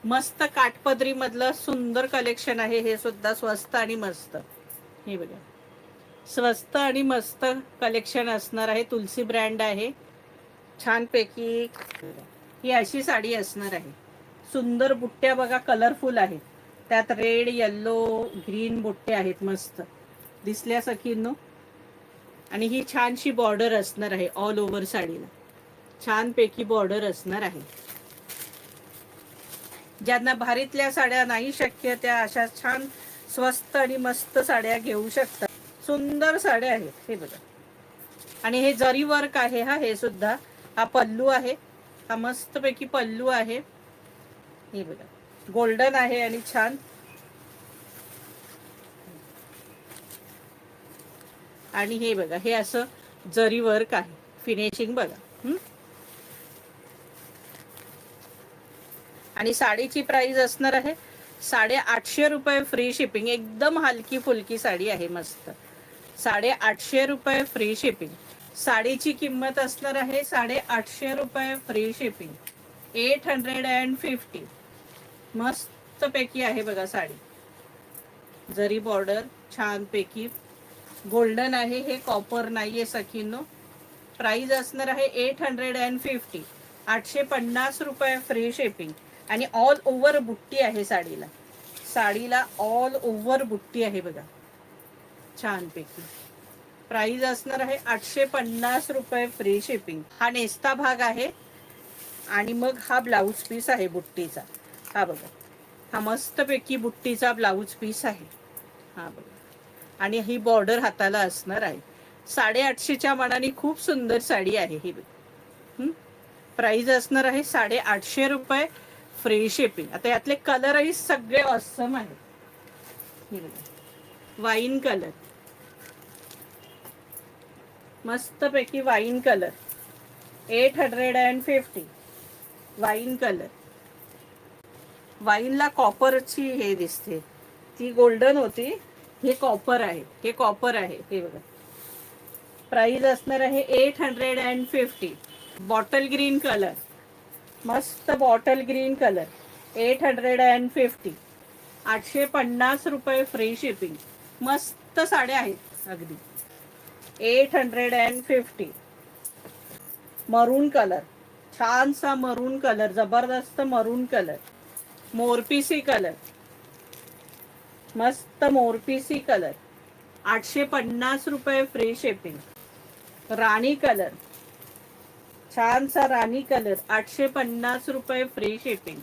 मस्त काठपदरी मधलं सुंदर कलेक्शन आहे हे सुद्धा, स्वस्त आणि मस्त. हे बघा, स्वस्त आणि मस्त कलेक्शन असणार आहे. तुलसी ब्रँड आहे, छानपैकी ही अशी साडी असणार आहे. सुंदर बुट्ट्या बघा, कलरफुल आहेत. त्यात रेड, येल्लो, ग्रीन बुट्टे आहेत, मस्त दिसल्या सखींनो. आणि ही छानशी बॉर्डर असणार आहे ऑल ओव्हर साडीला, छानपैकी बॉर्डर असणार आहे. ज्यांना भारीतल्या साड्या नाही शक्य त्या अशा छान स्वस्त आणि मस्त साड्या घेऊ शकतात. सुंदर साड्या आहेत हे बघा. आणि हे जरी वर्क आहे हा, हे सुद्धा. हा पल्लू आहे, हा मस्तपैकी पल्लू आहे. हे बघा, गोल्डन आहे आणि छान. आणि हे बघा, हे असं जरी वर्क आहे, फिनिशिंग बघा. आणि साडीची प्राइस असणार आहे 850 रुपये फ्री शिपिंग. एकदम हलकी फुलकी साडी आहे, मस्त. 850 रुपये फ्री शिपिंग. साडीची किंमत असणार आहे 850 रुपये फ्री शिपिंग. 850. मस्त पैकी आहे बघा साडी. जरी बॉर्डर छानपैकी गोल्डन आहे, हे कॉपर नाहीये सखींनो. प्राइस असणार आहे 850. 850 रुपये फ्री शिपिंग. आणि ऑल ओव्हर बुट्टी आहे साडीला. साडीला ऑल ओव्हर बुट्टी आहे बघा, छानपैकी. प्राइस असणार आहे 850 रुपये फ्री शिपिंग. हा नेस्ता भाग आहे आणि मग हा ब्लाऊज पीस आहे बुट्टीचा. हा बघा, हा मस्तपैकी बुट्टीचा ब्लाऊज पीस आहे. हा बघा, आणि ही बॉर्डर हाताला असणार आहे. 850च्या मानाने खूप सुंदर साडी आहे ही. प्राइस असणार आहे 850 रुपये फ्री शिपिंग. आता यातले कलरही सगळे ऑसम आहेत. वाईन कलर, मस्तपैकी वाईन कलर. 850. Wine colour. वाईनला कॉपरची हे दिसते, ती गोल्डन होती, हे कॉपर आहे. हे कॉपर आहे हे बघा. प्राइस असणार आहे 850. बॉटल ग्रीन कलर, मस्त बॉटल ग्रीन कलर. 850. 850 रुपये फ्री शिपिंग. मस्त साड्या आहेत अगदी. 850. मरून कलर, छानसा मरून कलर, जबरदस्त मरून कलर. मोरपीसी कलर, मस्त मोरपीसी कलर. 850 रुपये फ्री शिपिंग. राणी कलर, छानसा राणी कलर. 850 रुपये फ्री शिपिंग.